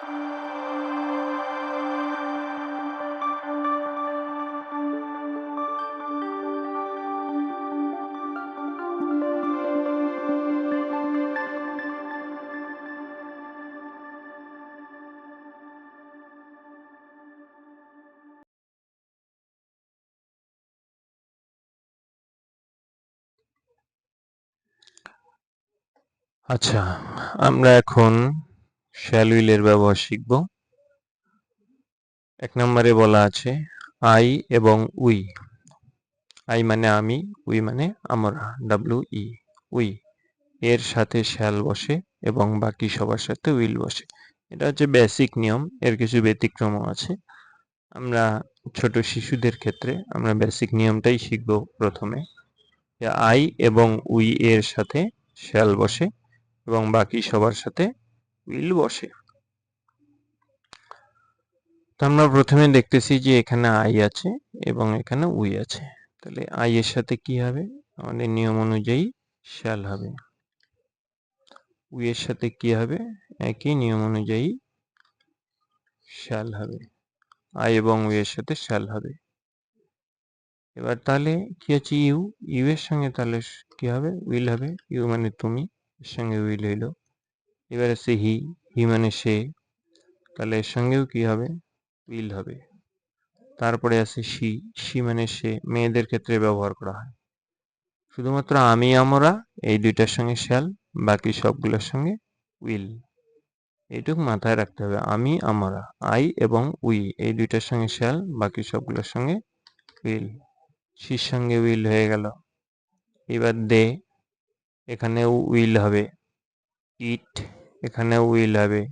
আচ্ছা, আমরা এখন শ্যাল উইলের ব্যবহার শিখব। 1 নম্বরে বলা আছে আই এবং উই। আই মানে আমি, উই মানে আমরা, WE, উই। এর সাথে শ্যাল বসে এবং বাকি সবার সাথে উইল বসে। এটা হচ্ছে বেসিক নিয়ম, এর কিছু ব্যতিক্রমও আছে। আমরা ছোট শিশুদের ক্ষেত্রে আমরা বেসিক নিয়মটাই শিখব প্রথমে। আই এবং উই এর সাথে শ্যাল বসে এবং বাকি সবার সাথে উইল বসে। তো আমরা প্রথমে দেখতেছি যে এখানে আই আছে এবং এখানে উই আছে। তাহলে আই এর সাথে কি হবে? আমাদের নিয়ম অনুযায়ী শ্যাল হবে। উই এর সাথে কি হবে? একই নিয়ম অনুযায়ী শ্যাল হবে। আই এবং উই এর সাথে শ্যাল হবে। এবার তাহলে কি আছে ইউ? ইউ এর সঙ্গে তাহলে কি হবে? উইল হবে। ইউ মানে তুমি, এর সঙ্গে উইল হইল। এবার আছে হি, হি মানে সে, তাহলে এর সঙ্গেও কি হবে? উইল হবে। তারপরে আছে শি, শি মানে সে, মেয়েদের ক্ষেত্রে ব্যবহার করা হয়। শুধুমাত্র আমি আমরা এই দুইটার সঙ্গে শ্যাল, বাকি সবগুলোর সঙ্গে উইল। এইটুকু মাথায় রাখতে হবে। আমি আমরা, আই এবং উই এই দুইটার সঙ্গে শ্যাল, বাকি সবগুলোর সঙ্গে উইল। শির সঙ্গে উইল হয়ে গেল। এবার দে, এখানেও উইল হবে। ইট, এখানে উইল হবে।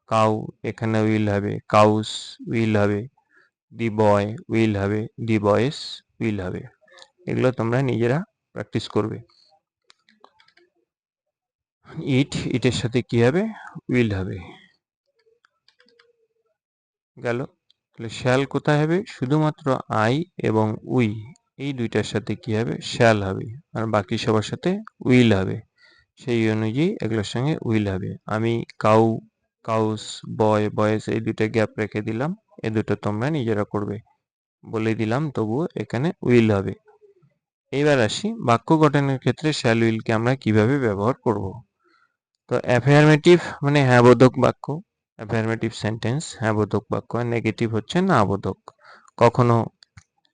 কাউ, এখানে উইল হবে। কাউস উইল হবে। দি বয় উইল হবে। দি বয়েস উইল হবে। এগুলো তোমরা নিজেরা প্র্যাকটিস করবে। ইট, ইটের সাথে কি হবে? উইল হবে। গেল। তাহলে শ্যাল কোথায় হবে? শুধুমাত্র আই এবং উই এই দুইটার সাথে কি হবে? শ্যাল হবে। আর বাকি সবার সাথে উইল হবে। সেই অনুযায়ী এগুলোর সঙ্গে উইল হবে। আমি কাউ, কাউস, বয়, বয়েস এই দুটো গ্যাপ রেখে দিলাম। এ দুটো তোমরা নিজেরা করবে। বলে দিলাম, তবুও এখানে উইল হবে। এইবার আসি বাক্য গঠনের ক্ষেত্রে শ্যাল উইলকে আমরা কিভাবে ব্যবহার করব। তো অ্যাফার্মেটিভ মানে হ্যাঁ বোধক বাক্য, অ্যাফার্মেটিভ সেন্টেন্স হ্যাঁ বোধক বাক্য, আর নেগেটিভ হচ্ছে না বোধক। কখনো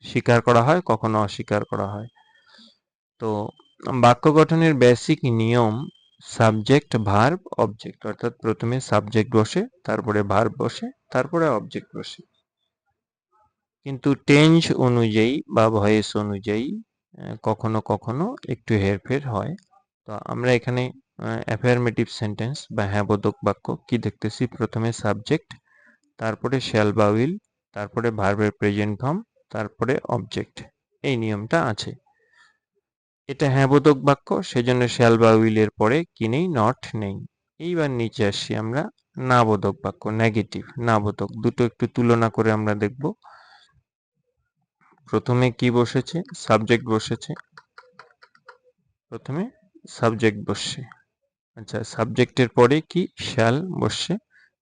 স্বীকার করা হয়, কখনো অস্বীকার করা হয়। তো বাক্য গঠনের বেসিক নিয়ম সাবজেক্ট, ভার্ব, অবজেক্ট, অর্থাৎ প্রথমে সাবজেক্ট বসে, তারপরে ভার্ব বসে, তারপরে অবজেক্ট বসে। কিন্তু টেন্স অনুযায়ী বা ভয়েস অনুযায়ী কখনো কখনো একটু হেরফের হয়। তো আমরা এখানে অ্যাফার্মেটিভ সেন্টেন্স বা হ্যাঁ বোধক বাক্য কি দেখতেছি? প্রথমে সাবজেক্ট, তারপরে শ্যাল বা উইল, তারপরে ভার্বের প্রেজেন্ট ফর্ম, তারপরে অবজেক্ট। এই নিয়মটা আছে। এটা হ্যাঁ বোধক বাক্য, সেজন্য শ্যাল বা উইলের পরে কি নেই? নট নেই। এইবার নিচে আসি আমরা না বোধক বাক্য, নেগেটিভ না বোধক। দুটো একটু তুলনা করে আমরা দেখব। প্রথমে কি বসেছে? সাবজেক্ট বসেছে। প্রথমে সাবজেক্ট বসছে। আচ্ছা, সাবজেক্টের পরে কি? শ্যাল বসছে।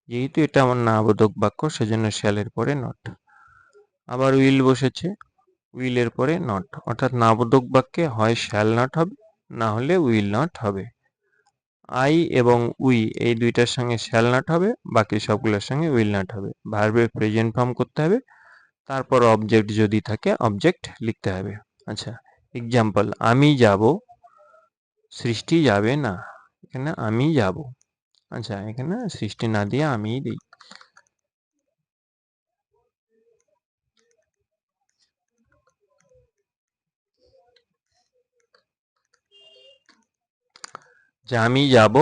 যেহেতু এটা আমার না বোধক বাক্য, সেজন্য শ্যালের পরে নট। আবার উইল বসেছে, উইলের পরে নট। অর্থাৎ না বোধক বাক্যে হয় শ্যাল নট হবে, না হলে উইল নট হবে। আই এবং উই এই দুইটার সঙ্গে শ্যাল নট হবে, বাকি সবগুলোর সঙ্গে উইল নট হবে। ভার্বের প্রেজেন্ট ফর্ম করতে হবে, তারপর অবজেক্ট যদি থাকে অবজেক্ট লিখতে হবে। আচ্ছা, এক্সাম্পল, আমি যাব, সৃষ্টি যাবে না। এখানে আমি যাব। আচ্ছা, এখানে সৃষ্টি না দিয়ে আমি দিই। যে আমি যাব,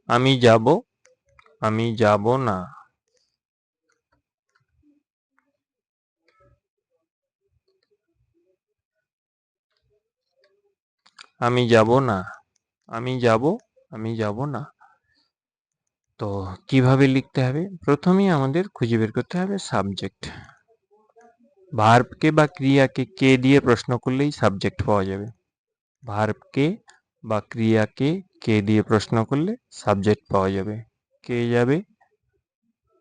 আমি যাব, আমি যাব না। আমি যাব না, আমি যাব, আমি যাব না। তো কিভাবে লিখতে হবে? প্রথমেই আমাদের খুঁজে বের করতে হবে সাবজেক্ট। ভার্বকে বা ক্রিয়াকে কে দিয়ে প্রশ্ন করলেই সাবজেক্ট পাওয়া যাবে। ভার্বকে বা ক্রিয়াকে কে দিয়ে প্রশ্ন করলে সাবজেক্ট পাওয়া যাবে। কে যাবে?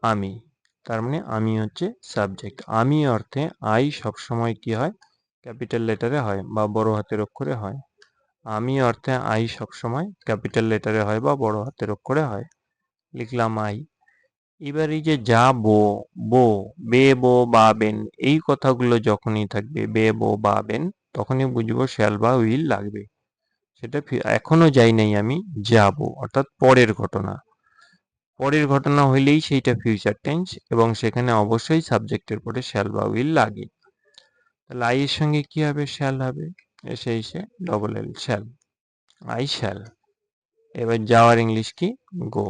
আমি। তার মানে আমি হচ্ছে সাবজেক্ট। আমি অর্থে আই সবসময় কি হয়? ক্যাপিটাল লেটারে হয় বা বড় হাতের অক্ষরে হয়। আমি অর্থে আই সবসময় ক্যাপিটাল লেটারে হয় বা বড় হাতের অক্ষরে হয়। লিখলাম আই। এবার এই যে যা বো, বো, বে, বো, বা, বেন, এই কথাগুলো যখনই থাকবে বে, বো, বা, বেন, তখনই বুঝবো শ্যাল বা উইল লাগবে। সেটা এখনো যাই নাই, আমি যাব, অর্থাৎ পরের ঘটনা। পরের ঘটনা হইলেই সেইটা ফিউচার টেন্স এবং সেখানে অবশ্যই সাবজেক্টের পরে শ্যাল বা উইল লাগে। তাহলে আই এর সঙ্গে কি হবে? শ্যাল হবে। এসে double L, shall. I shall. এবার যাওয়ার ইংলিশ কি? গো।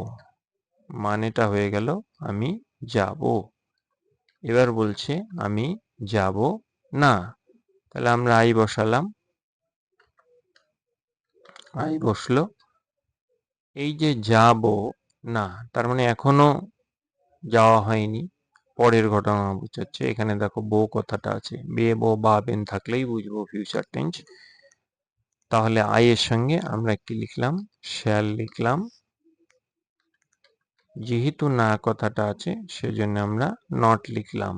মানেটা হয়ে গেল আমি যাব। এবার বলছে আমি যাব না। তাহলে আমরা আই বসালাম, আই বসলো। এই যে যাব না, তার মানে এখনো যাওয়া হয়নি, পরের ঘটনা বোঝাচ্ছে। এখানে দেখো বো কথাটা আছে, বে, বো, বা, বেন থাকলেই বুঝবো ফিউচার টেন্স। তাহলে আই এর সঙ্গে আমরা কি লিখলাম? শ্যাল লিখলাম। যেহেতু না কথাটা আছে সেজন্য আমরা নট লিখলাম।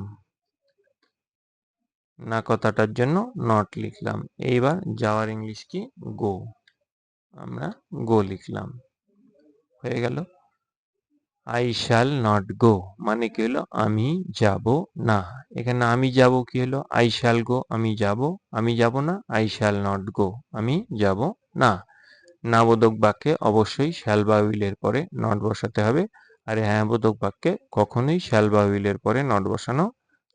না কথাটার জন্য নট লিখলাম। এইবার যাওয়ার ইংলিশ কি? গো। আমরা গো লিখলাম। হয়ে গেল। আই শ্যাল নট গো মানে কি হলো? আমি যাব না। এখানে আমি যাব কি হলো? আই শ্যাল গো, আমি যাব। আমি যাব না, আই শ্যাল নট গো, আমি যাব না। না বোধক বাক্যে অবশ্যই শ্যাল বা উইলের পরে নট বসাতে হবে। আর হ্যাঁ বোধক বাক্যে কখনোই শ্যাল বা উইলের পরে নট বসানো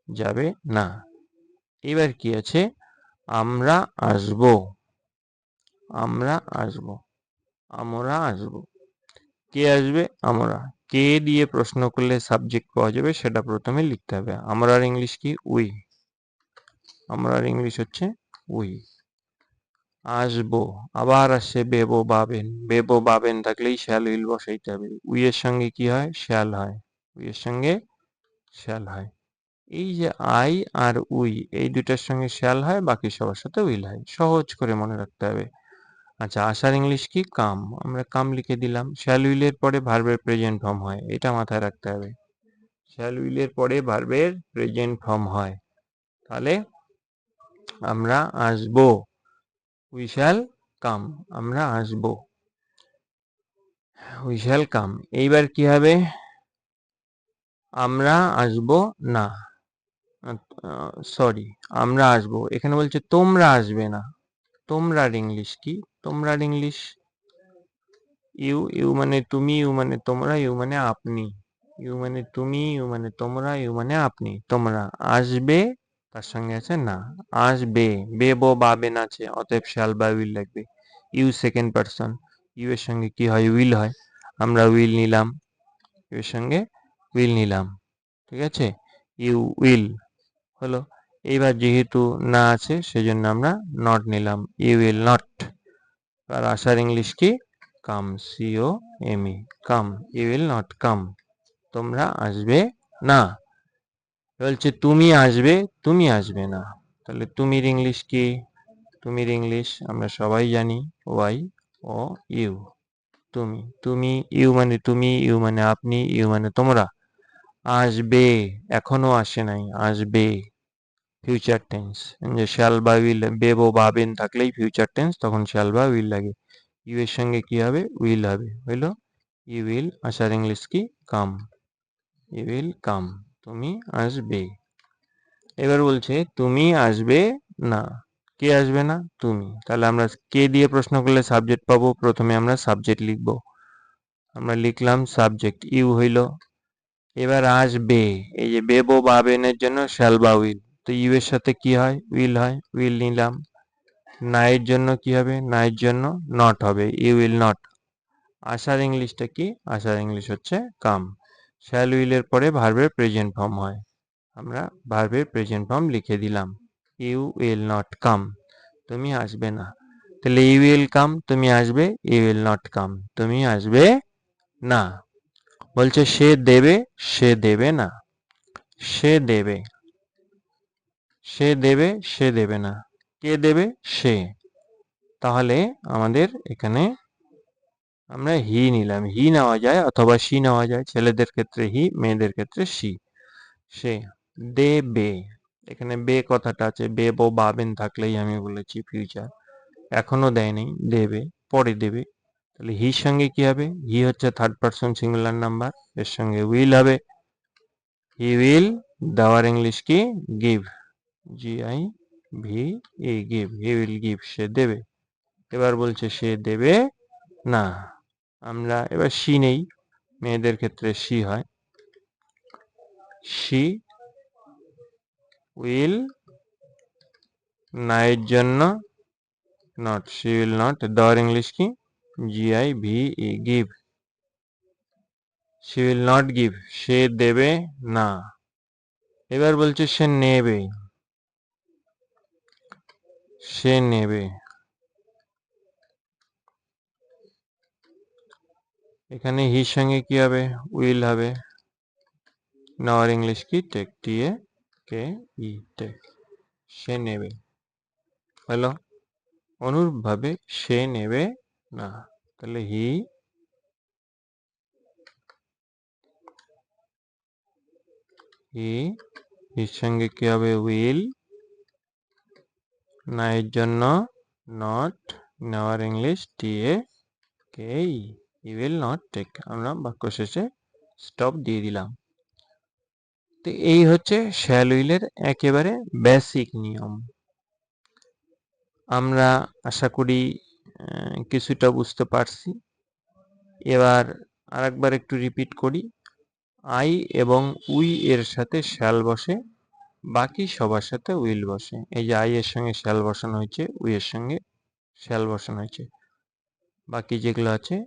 যাবে না। এবার কি আছে? আমরা আসব। আমরা আসব। আমরা আসব। কে আসবে? আমরা। কে দিয়ে প্রশ্ন করলে সাবজেক্ট পাওয়া যাবে সেটা প্রথমে লিখতে হবে। আমরার ইংলিশ কি? উই। আমরার ইংলিশ হচ্ছে উই। আসবো। আবার আসছে বেবো বাবেন। বেবো বাবেন থাকলেই শ্যাল উইল বসাইতে হবে। উই এর সঙ্গে কি হয়? শ্যাল হয়। উই এর সঙ্গে শ্যাল হয়। এই যে আই আর উই, এই দুটার সঙ্গে শ্যাল হয়, বাকি সবার সাথে উইল হয়। সহজ করে মনে রাখতে হবে। আচ্ছা, আসার ইংলিশ কি? কাম। আমরা কাম লিখে দিলাম। শ্যাল উইলের পরে ভার্বের প্রেজেন্ট ফর্ম হয়, এটা মাথায় রাখতে হবে। শ্যাল উইলের পরে ভার্বের প্রেজেন্ট ফর্ম হয়। তাহলে আমরা আসবো। We shall come. আমরা আসবো। We shall come. এইবার কি হবে? আমরা আসবো না। সরি, আমরা আসবো। এখানে বলছে তোমরা আসবে না। তোমরার ইংলিশ কি? তোমরার ইংলিশ ইউ। ইউ মানে তুমি, ইউ মানে তোমরা, ইউ মানে আপনি। ইউ মানে তুমি, ইউ মানে তোমরা, ইউ মানে আপনি। তোমরা আসবে, তার সঙ্গে আছে না। আসবে। বে, বো, বা, বেন আছে, অতএব শ্যাল বা উইল লাগবে। You second person. ইউ এর সঙ্গে কি হয়? উইল হয়। আমরা উইল নিলাম। ইউ এর সঙ্গে উইল নিলাম। ঠিক আছে? ইউ উইল হলো। এইবার যেহেতু না আছে সেজন্য আমরা নট নিলাম। You will not. আর আসার ইংলিশ কি? Come. C O M E. Come. You will not come. তোমরা আসবে না। বলছে তুমি আসবে, তুমি আসবে না। তাহলে তুমির ইংলিশ কি? তুমির ইংলিশ আমরা সবাই জানি, ওয়াই ও ইউ। তুমি। তুমি, ইউ মানে তুমি, ইউ মানে আপনি, ইউ মানে তোমরা। আসবে, এখনো আসে নাই, আসবে। Future tense. যে শ্যাল বা উইল, বেবো বা বেন থাকলেই ফিউচার টেন্স, তখন শ্যাল বা উইল লাগে। ইউ এর সঙ্গে কি হবে? উইল হবে। হইলো ইউ উইল। আসার ইংলিশ কি? কাম। You will come. তুমি আসবে। এবার বলছে তুমি আসবে না। কে আসবে না? তুমি। তাহলে আমরা কে দিয়ে প্রশ্ন করলে সাবজেক্ট পাবো? প্রথমে আমরা সাবজেক্ট লিখব। আমরা লিখলাম সাবজেক্ট, ইউ হইল। এবার আসবে, এই যে বেবো বা বেনের জন্য শ্যাল বা উইল। তো ইউ এর সাথে কি হয়? উইল হয়। উইল নিলাম। নাইয়ের জন্য কি হবে? নাইয়ের জন্য নট হবে। You will not. আসার ইংলিশটা কি? আসার ইংলিশ হচ্ছে কাম। শ্যাল উইলের পরে ভার্বের প্রেজেন্ট ফর্ম হয়। আমরা ভার্বের প্রেজেন্ট ফর্ম লিখে দিলাম। You will not come. তুমি আসবে না। তাহলে ইউ উইল কাম, তুমি আসবে। ইউ উইল নট কাম, তুমি আসবে না। বলছে সে দেবে, সে দেবে না। সে দেবে। সে দেবে, সে দেবে না। কে দেবে? সে। তাহলে আমাদের এখানে আমরা হি নিলাম, হি নেওয়া যায় অথবা সি নেওয়া যায়, ছেলেদের ক্ষেত্রে হি, মেয়েদের ক্ষেত্রে সি। সে দেবে, এখানে বে কথাটা আছে, বে বো বাবেন থাকলেই আমি বলেছি ফিউচার, এখনো দেয়নি, দেবে, পরে দেবে। তাহলে হির সঙ্গে কি হবে, হি হচ্ছে থার্ড পারসন সিঙ্গুলার নাম্বার, এর সঙ্গে উইল হবে, হি উইল, দেওয়ার ইংলিশ কি give, GIV, give, he will give, সে দেবে। এবার বলছে সে দেবে না, আমরা এবার সি নেই, মেয়েদের ক্ষেত্রে সি হয়, সি উইল, না এর জন্য নট, সি উইল নট, দেওয়ার ইংলিশ কি GIV, give, she will not give, সে দেবে না। এবার বলছে সে নেবে, সে নেবে, এখানে হির সঙ্গে কি হবে, উইল হবে, নেওয়ার ইংলিশ কি টেক, TAKE, টেক, সে নেবে। হলো, অনুরূপ ভাবে সে নেবে না, তাহলে হির সঙ্গে কি হবে উইল, না এর জন্য নট, নেওয়ার English TAKE, he will not take, আমরা বাক্য শেষে স্টপ দিয়ে দিলাম। তো এই হচ্ছে শ্যাল উইলের একেবারে বেসিক নিয়ম। আমরা আশা করি কিছুটা বুঝতে পারছি। এবার আরেকবার একটু রিপিট করি, আই এবং উই এর সাথে শ্যাল বসে, বাকি সবার সাথে উইল বসে। এই যে আই এর সঙ্গে শ্যাল বসানো হয়েছে, উই এর সঙ্গে শ্যাল বসানো হয়েছে, বাকি যেগুলো আছে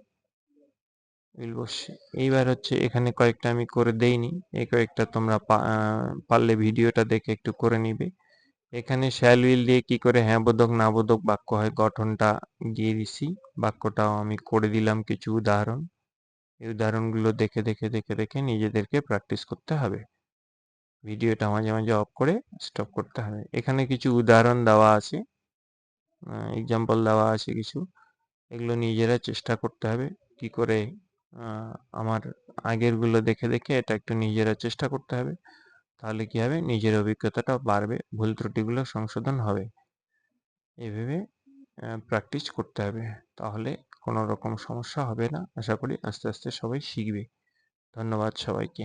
উইল বসে। এইবার হচ্ছে এখানে কয়েকটা আমি করে দেইনি, এই কয়েকটা তোমরা পারলে ভিডিওটা দেখে একটু করে নিবে। এখানে শ্যাল উইল দিয়ে কি করে হ্যাঁ বোধক না বোধক বাক্য হয় গঠনটা দিয়ে দিছি, বাক্যটাও আমি করে দিলাম কিছু উদাহরণ। এই উদাহরণগুলো দেখে দেখে দেখে দেখে নিজেদেরকে প্র্যাকটিস করতে হবে, ভিডিওটা মাঝে মাঝে অফ করে স্টপ করতে হবে। এখানে কিছু উদাহরণ দেওয়া আছে, এক্সাম্পল দেওয়া আছে কিছু, এগুলো নিজেরা চেষ্টা করতে হবে কি করে। আমার আগেরগুলো দেখে দেখে এটা একটু নিজেরা চেষ্টা করতে হবে, তাহলে কি হবে, নিজের অভিজ্ঞতাটা বাড়বে, ভুল ত্রুটিগুলো সংশোধন হবে। এইভাবে প্র্যাকটিস করতে হবে, তাহলে কোনো রকম সমস্যা হবে না। আশা করি আস্তে আস্তে সবাই শিখবে। ধন্যবাদ সবাইকে।